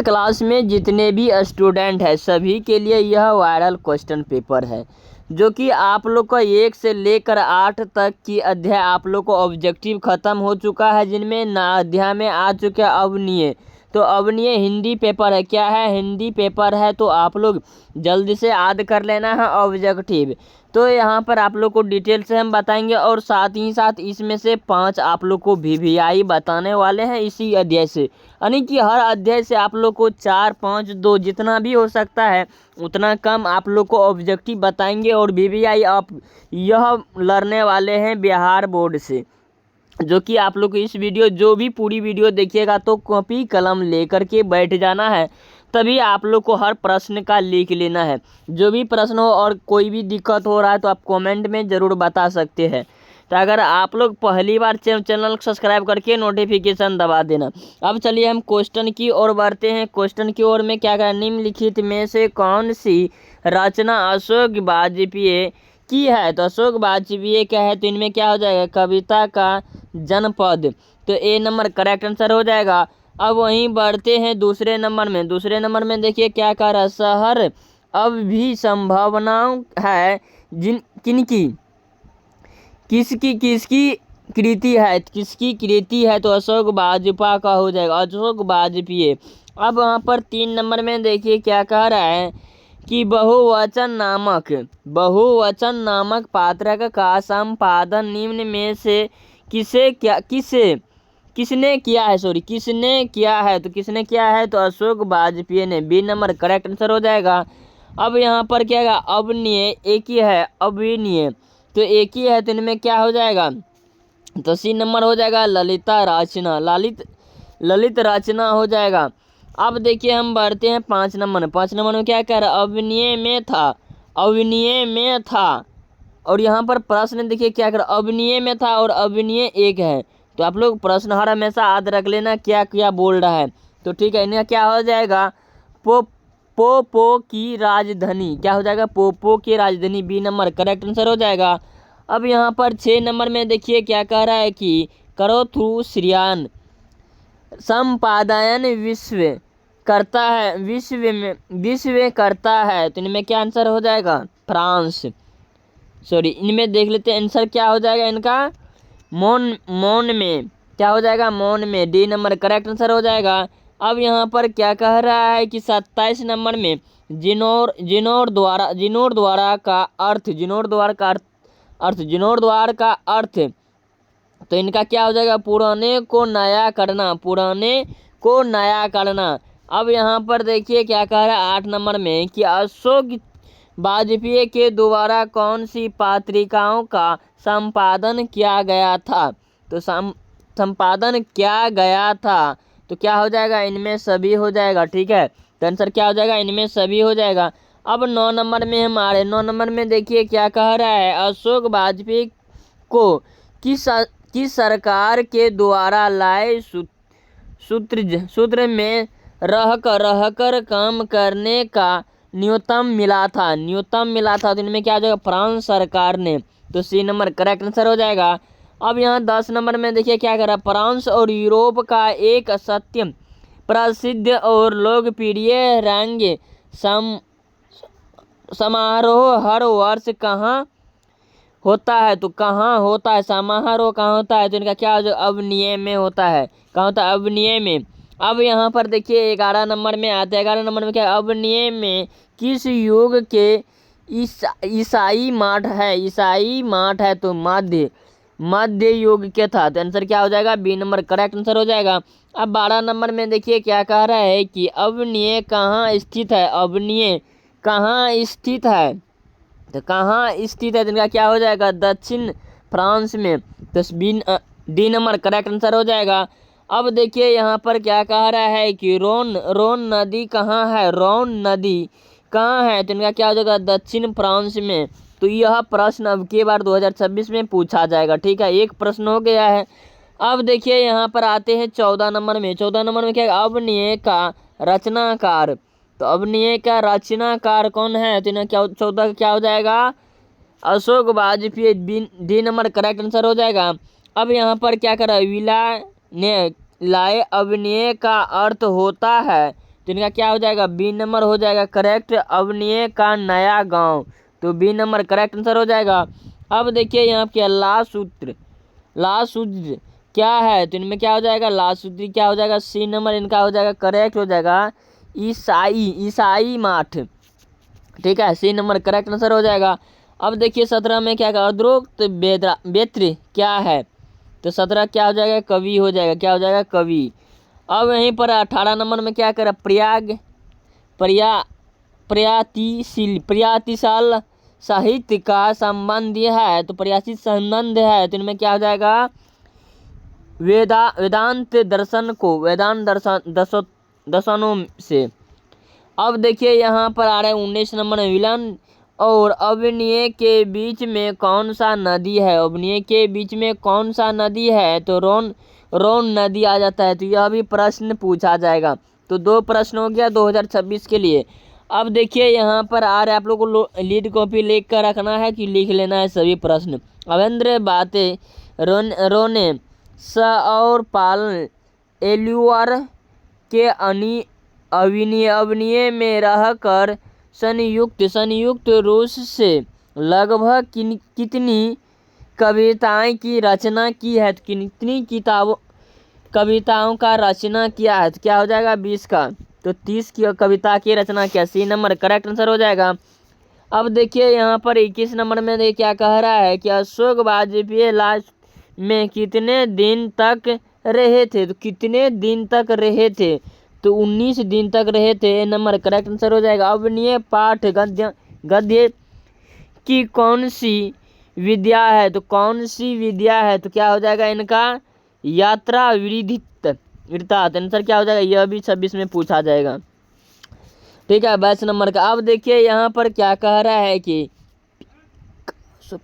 Class में जितने भी स्टूडेंट हैं सभी के लिए यह वायरल क्वेश्चन पेपर है, जो कि आप लोग का 1 से लेकर 8 तक की अध्याय आप लोग को ऑब्जेक्टिव ख़त्म हो चुका है, जिनमें अध्याय में आ चुके हैं अवनीय। तो अवनीय हिंदी पेपर है, क्या है हिंदी पेपर है, तो आप लोग जल्दी से याद कर लेना है ऑब्जेक्टिव। तो यहाँ पर आप लोग को डिटेल से हम बताएंगे और साथ ही साथ इसमें से 5 आप लोग को वीवीआई बताने वाले हैं इसी अध्याय से, यानी कि हर अध्याय से आप लोग को 4, 5, 2 जितना भी हो सकता है उतना कम आप लोग को ऑब्जेक्टिव बताएंगे। और वीवीआई आप यह लड़ने वाले हैं बिहार बोर्ड से, जो कि आप लोग इस वीडियो जो भी पूरी वीडियो देखिएगा तो कॉपी कलम लेकर के बैठ जाना है, तभी आप लोग को हर प्रश्न का लिख लेना है। जो भी प्रश्न हो और कोई भी दिक्कत हो रहा है तो आप कमेंट में ज़रूर बता सकते हैं। तो अगर आप लोग पहली बार चैनल को सब्सक्राइब करके नोटिफिकेशन दबा देना। अब चलिए हम क्वेश्चन की ओर बढ़ते हैं। क्वेश्चन की ओर में क्या करें, निम्नलिखित में से कौन सी रचना अशोक वाजपेयी की है। तो अशोक वाजपेयी क्या है, तो इनमें क्या हो जाएगा, कविता का जनपद, तो ए नंबर करेक्ट आंसर हो जाएगा। अब वहीं बढ़ते हैं दूसरे नंबर में। दूसरे नंबर में देखिए क्या कह रहा है, शहर अब भी संभावनाओं है किनकी, किसकी किसकी कृति है, किसकी कृति है, तो अशोक वाजपेयी का हो जाएगा, अशोक वाजपेयी। अब वहाँ पर 3 नंबर में देखिए क्या कह रहा है कि बहुवचन नामक पात्रक का संपादन निम्न में से किसने किया है, तो किसने किया है, तो अशोक वाजपेयी ने, बी नंबर करेक्ट आंसर हो जाएगा। अब यहाँ पर क्या है, अवनीय एक ही है, अवनीय तो एक ही है, तो इनमें क्या हो जाएगा, तो सी नंबर हो जाएगा ललिता रचना, ललित रचना हो जाएगा। अब देखिए हम बढ़ते हैं 5 नंबर में। 5 नंबर में क्या कह रहा है, अवनीय में था, और यहाँ पर प्रश्न देखिए क्या कर, अवनीय में था और अवनीय एक है। तो आप लोग प्रश्न हर हमेशा याद रख लेना क्या क्या बोल रहा है। तो ठीक है, इनका क्या हो जाएगा, पोपो की राजधानी, क्या हो जाएगा, पोपो की राजधानी, बी नंबर करेक्ट आंसर हो जाएगा। अब यहाँ पर 6 नंबर में देखिए क्या कह रहा है कि करोथु श्रियान संपादन विश्व करता है, तो इनमें क्या आंसर हो जाएगा, फ्रांस, सॉरी इनमें देख लेते हैं आंसर क्या हो जाएगा इनका, मौन में, क्या हो जाएगा, मौन में, डी नंबर करेक्ट आंसर हो जाएगा। अब यहाँ पर क्या कह रहा है कि 27 नंबर में जिनोर द्वारा का अर्थ, तो इनका क्या हो जाएगा, पुराने को नया करना। अब यहाँ पर देखिए क्या कह रहा है 8 नंबर में कि अशोक वाजपेयी के द्वारा कौन सी पत्रिकाओं का संपादन किया गया था, तो संपादन किया गया था, तो क्या हो जाएगा, इनमें सभी हो जाएगा। ठीक है, तो आंसर क्या हो जाएगा, इनमें सभी हो जाएगा। अब 9 नंबर में हम आ रहे, 9 नंबर में देखिए क्या कह रहा है, अशोक वाजपेयी को किस सरकार के द्वारा लाए सूत्र में रहकर काम करने का न्यूनतम मिला था, तो इनमें क्या हो जाएगा, फ्रांस सरकार ने, तो सी नंबर करेक्ट आंसर हो जाएगा। अब यहाँ 10 नंबर में देखिए क्या कर रहा है, फ्रांस और यूरोप का एक सत्य प्रसिद्ध और लोकप्रिय रंग समारोह हर वर्ष कहाँ होता है, तो कहाँ होता है, समारोह कहाँ होता है, तो इनका क्या हो जाएगा, अवनीय में होता है, कहाँ होता है, अवनीय में। अब यहाँ पर देखिए 11 नंबर में आता है, 11 नंबर में क्या, अवनीय में किस युग के ईसाई मठ है, तो मध्य युग के था, तो आंसर क्या हो जाएगा, बी नंबर करेक्ट आंसर हो जाएगा। अब 12 नंबर में देखिए क्या कह रहा है कि अवनीय कहाँ स्थित है, तो कहाँ स्थित है, तो इनका क्या हो जाएगा, दक्षिण फ्रांस में, तो डी नंबर करेक्ट आंसर हो जाएगा। अब देखिए यहाँ पर क्या कह रहा है कि रोन नदी कहाँ है, तो इनका क्या हो जाएगा, दक्षिण फ्रांस में। तो यह प्रश्न अब की बार 2026 में पूछा जाएगा। ठीक है, एक प्रश्न हो गया है। अब देखिए यहाँ पर आते हैं 14 नंबर में। 14 नंबर में क्या, अवनीय का रचनाकार, तो अवनीय का रचनाकार कौन है, तो इन्हें क्या 14 का क्या हो जाएगा, Ashok Vajpayee, D number correct answer हो जाएगा। अब यहाँ पर क्या कर रहा है, विला ने लाए अवनीय का अर्थ होता है, तो तो इनका क्या हो जाएगा, बी नंबर हो जाएगा करेक्ट, अवनिये का नया गांव, तो बी नंबर करेक्ट आंसर हो जाएगा। अब देखिए यहाँ पे लास्ट सूत्र क्या है, तो इनमें क्या हो जाएगा, लास्ट सूत्र क्या हो जाएगा, सी नंबर इनका हो जाएगा करेक्ट हो जाएगा, ईसाई माठ, ठीक है, सी नंबर करेक्ट आंसर हो जाएगा। अब देखिए 17 में क्या है, अर्द्रोक्त बेत्र क्या है, तो 17 क्या हो जाएगा, कवि हो जाएगा, क्या हो जाएगा, कवि। अब यहीं पर 18 नंबर में क्या करें, प्रयातिशाल साहित्य का संबंध है, तो प्रयासित संबंध है, तो इनमें क्या हो जाएगा, वेदांत दर्शनों से। अब देखिए यहाँ पर आ रहा है 19 नंबर में, विलन और अवनिये के बीच में कौन सा नदी है, अवनिये के बीच में कौन सा नदी है, तो रोन नदी आ जाता है, तो यह भी प्रश्न पूछा जाएगा। तो 2 प्रश्न हो गया 2026 के लिए। अब देखिए यहाँ पर आ रहा है, आप लोग को लीड कॉपी लिख कर रखना है कि लिख लेना है सभी प्रश्न। अवेंद्र बातें रोने स और पालन एलुआर के अवनिये में रहकर संयुक्त रूस से लगभग कितनी कविताएं की रचना की है, तो कितनी कविताओं का रचना किया है, तो क्या हो जाएगा 20 का, तो 30 की कविता की रचना किया, सी नंबर करेक्ट आंसर हो जाएगा। अब देखिए यहाँ पर 21 नंबर में देखिए क्या कह रहा है कि अशोक वाजपेयी लास्ट में कितने दिन तक रहे थे, तो कितने दिन तक रहे थे, तो 19 दिन तक रहे थे, ए नंबर करेक्ट आंसर हो जाएगा। अवनिये पाठ गद्य की कौन सी विद्या है, तो कौन सी विद्या है, तो क्या हो जाएगा इनका, यात्रा वृत्तांत, आंसर क्या हो जाएगा, यह भी 26 में पूछा जाएगा, ठीक है 22 नंबर का। अब देखिए यहाँ पर क्या कह रहा है कि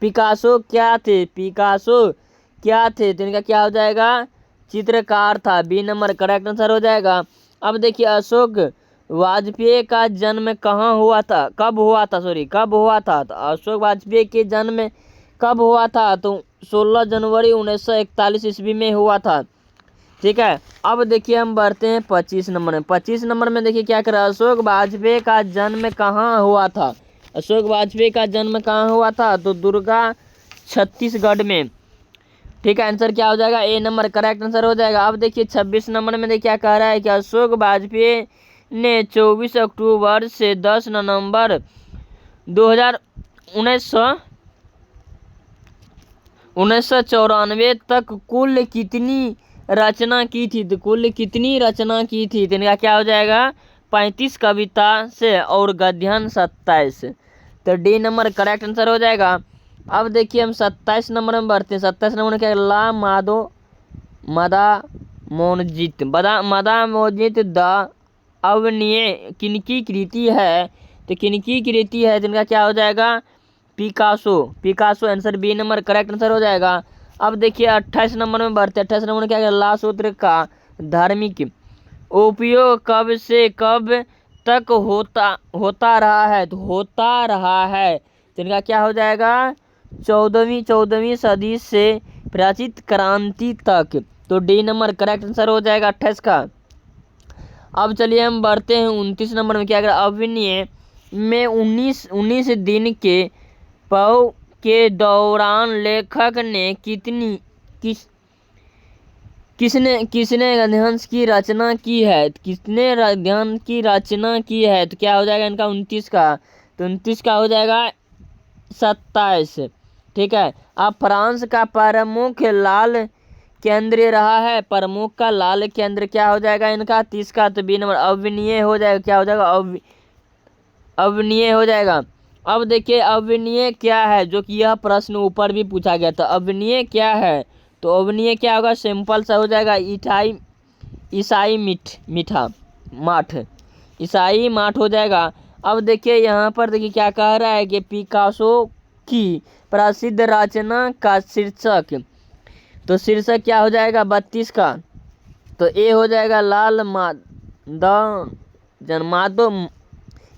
पिकासो क्या थे, तो इनका क्या हो जाएगा, चित्रकार था, बी नंबर करेक्ट आंसर हो जाएगा। अब देखिए अशोक वाजपेयी का जन्म कहाँ हुआ था, कब हुआ था, तो अशोक वाजपेयी के जन्म कब हुआ था, तो 16 जनवरी 1941 ईस्वी में हुआ था, ठीक है। अब देखिए हम बढ़ते हैं 25 नंबर में। 25 नंबर में देखिए क्या कर रहा है, अशोक वाजपेयी का जन्म कहाँ हुआ था, तो दुर्गा छत्तीसगढ़ में, ठीक है, आंसर क्या हो जाएगा, ए नंबर करेक्ट आंसर हो जाएगा। अब देखिए 26 नंबर में देखिए क्या कह रहा है कि अशोक वाजपेयी ने 24 अक्टूबर से 10 नवंबर 1994 तक कुल कितनी रचना की थी, तो कुल कितनी रचना की थी, तो इनका क्या हो जाएगा, 35 कविता से और गद्यान 27, तो डी नंबर करेक्ट आंसर हो जाएगा। अब देखिए हम 27 नंबर में बढ़ते हैं। 27 नंबर में क्या, ला मदा मोनजित द अवनिये किनकी कृति है, तो किनकी कृति है, जिनका क्या हो जाएगा, Picasso, answer B number correct answer हो जाएगा। अब देखिए 28 नंबर में बढ़ते हैं। 28 नंबर में क्या है, ला सूत्र का धार्मिक उपयोग कब से कब तक होता रहा है, तो इनका क्या हो जाएगा, 14वीं सदी से प्राचीन क्रांति तक, तो डी नंबर करेक्ट आंसर हो जाएगा 28 का। अब चलिए हम बढ़ते हैं 29 नंबर में। क्या कर, अवनिये में 19 दिन के पौ के दौरान लेखक ने किसने गद्यांश की रचना की है, तो क्या हो जाएगा इनका 29 का, तो 29 का हो जाएगा 27, ठीक है। अब फ्रांस का प्रमुख लाल केंद्र रहा है, प्रमुख का लाल केंद्र क्या हो जाएगा इनका 30 का, तो बी नंबर अवनिये हो जाएगा, क्या हो जाएगा, अवनिये हो जाएगा। अब देखिए अवनिये क्या है, जो कि यह प्रश्न ऊपर भी पूछा गया था, अवनिये क्या है, तो अवनिये क्या होगा, सिंपल सा हो जाएगा ईसाई माठ हो जाएगा। अब देखिए यहाँ पर देखिए क्या कह रहा है कि पिकासो की प्रसिद्ध रचना का शीर्षक, तो शीर्षक क्या हो जाएगा 32 का, तो ए हो जाएगा लाल माधो,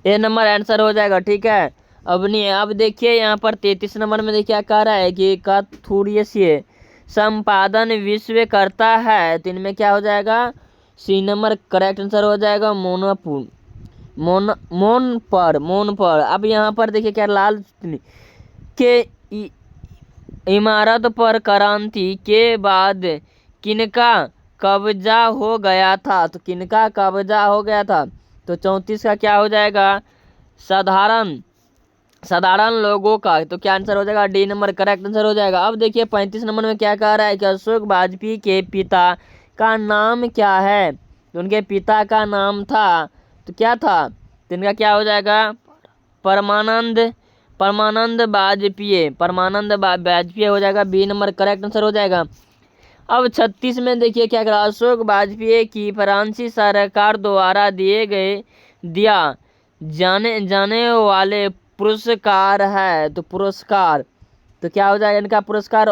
ए नंबर आंसर हो जाएगा, ठीक है। अब देखिए यहाँ पर 33 नंबर में देखिए क्या कह रहा है कि कथुरियस्य संपादन विश्व करता है, तो इनमें क्या हो जाएगा सी नंबर करेक्ट आंसर हो जाएगा मोनापुर, मोन पर। अब यहाँ पर देखिए क्या, लाल के इमारत पर क्रांति के बाद किनका कब्जा हो गया था? तो किनका कब्जा हो गया था? तो 34 का क्या हो जाएगा? साधारण लोगों का। तो क्या आंसर हो जाएगा? डी नंबर करेक्ट आंसर हो जाएगा। अब देखिए 35 नंबर में क्या कह रहा है कि अशोक वाजपेयी के पिता का नाम क्या है? तो उनके पिता का नाम था, तो क्या था? तो इनका क्या हो जाएगा? परमानंद वाजपेयी हो जाएगा। बी नंबर करेक्ट आंसर हो जाएगा। अब 36 में देखिए क्या करा, अशोक वाजपेयी की फ्रांसीसी सरकार द्वारा दिया जाने वाले पुरस्कार है। तो पुरस्कार, तो क्या हो जाएगा इनका पुरस्कार?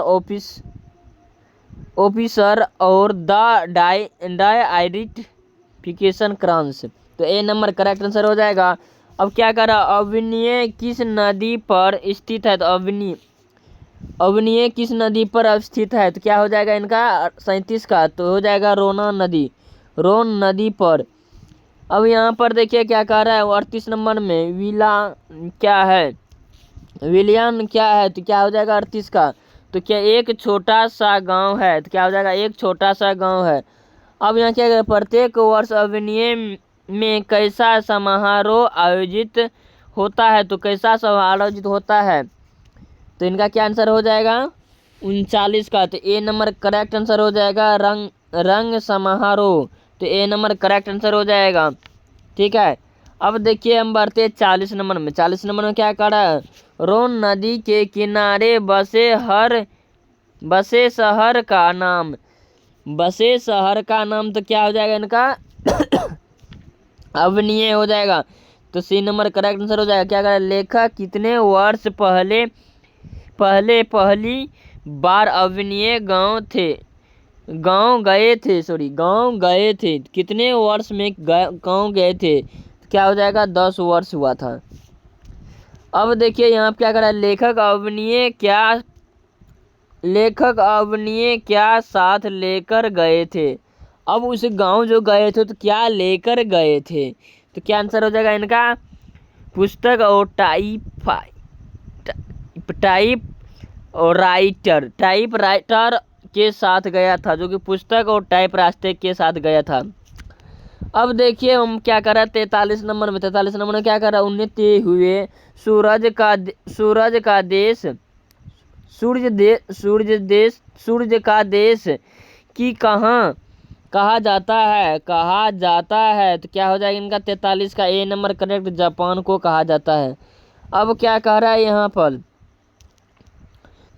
ऑफिसर और द आइडेंटिफिकेशन क्रॉस। तो ए नंबर करेक्ट आंसर हो जाएगा। अब क्या करा, अविनय किस नदी पर स्थित है? तो अविनय किस नदी पर स्थित है? तो क्या हो जाएगा इनका? 37 का, तो हो जाएगा रोन नदी पर। अब यहाँ पर देखिए क्या कह रहा है 38 नंबर में, विलियन क्या है? तो क्या हो जाएगा 38 का? तो क्या एक छोटा सा गांव है? तो क्या हो जाएगा? एक छोटा सा गांव है। अब यहाँ क्या, प्रत्येक वर्ष अविनय में कैसा समारोह आयोजित होता है? तो कैसा समारोह आयोजित होता है? तो इनका क्या आंसर हो जाएगा? 39 का, तो ए नंबर करेक्ट आंसर हो जाएगा। रंग समारोह, तो ए नंबर करेक्ट आंसर हो जाएगा। ठीक है, अब देखिए हम बढ़ते हैं 40 नंबर में। 40 नंबर में क्या कर रहा है, रोन नदी के किनारे बसे शहर का नाम, तो क्या हो जाएगा इनका? अविनय हो जाएगा। तो सी नंबर करेक्ट आंसर हो जाएगा। क्या करें, लेखक कितने वर्ष पहले पहली बार अविनय गांव गए थे? कितने वर्ष में गांव गए थे? क्या हो जाएगा? 10 वर्ष हुआ था। अब देखिए यहाँ पे क्या करा, लेखक अविनय क्या साथ लेकर गए थे? अब उस गांव जो गए थे तो क्या लेकर गए थे? तो क्या आंसर हो जाएगा इनका? पुस्तक और टाइपराइटर के साथ गया था, जो कि पुस्तक और टाइपराइटर के साथ गया था। अब देखिए हम क्या कर रहे हैं 43 नंबर में। 43 नंबर में क्या कर रहा है, उन्नति हुए सूर्य का देश की कहा जाता है? तो क्या हो जाएगा इनका? 43 का ए नंबर करेक्ट, जापान को कहा जाता है। अब क्या कह रहा है यहाँ पर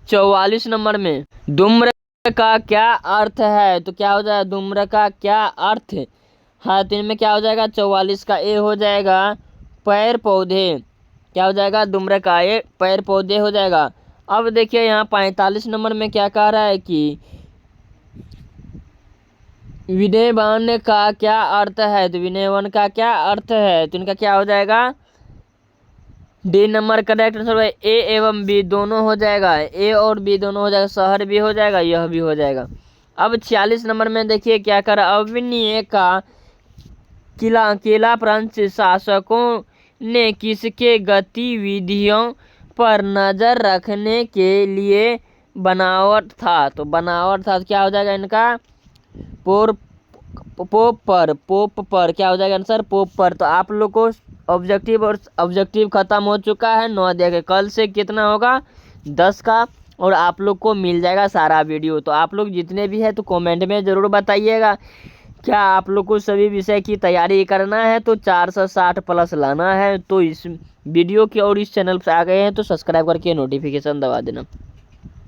44 नंबर में, धूम्र का क्या अर्थ है? तो क्या हो जाएगा? धूम्र का क्या अर्थ है? तो इनमें क्या हो जाएगा? 44 का ए हो जाएगा पेड़ पौधे। क्या हो जाएगा? धूम्र का ए पेड़ पौधे हो जाएगा। अब देखिए यहाँ 45 नंबर में क्या कह रहा है कि विनयवान का क्या अर्थ है? तो विनयवान का क्या अर्थ है? तो इनका क्या हो जाएगा? डी नंबर करेक्ट आंसर है। ए एवं बी दोनों हो जाएगा, ए और बी दोनों हो जाएगा, शहर भी हो जाएगा, यह भी हो जाएगा। अब 46 नंबर में देखिए क्या कर, अविनय का किला फ्रांस शासकों ने किसके गतिविधियों पर नजर रखने के लिए बनावट था? तो क्या हो जाएगा इनका? पोप पर। क्या हो जाएगा आंसर? पोप पर। तो आप लोग को ऑब्जेक्टिव खत्म हो चुका है 9 अध्याय के। कल से कितना होगा? 10 का, और आप लोग को मिल जाएगा सारा वीडियो। तो आप लोग जितने भी है तो कमेंट में ज़रूर बताइएगा। क्या आप लोग को सभी विषय की तैयारी करना है तो 460 प्लस लाना है, तो इस वीडियो की और इस चैनल पर आ गए हैं तो सब्सक्राइब करके नोटिफिकेशन दबा देना।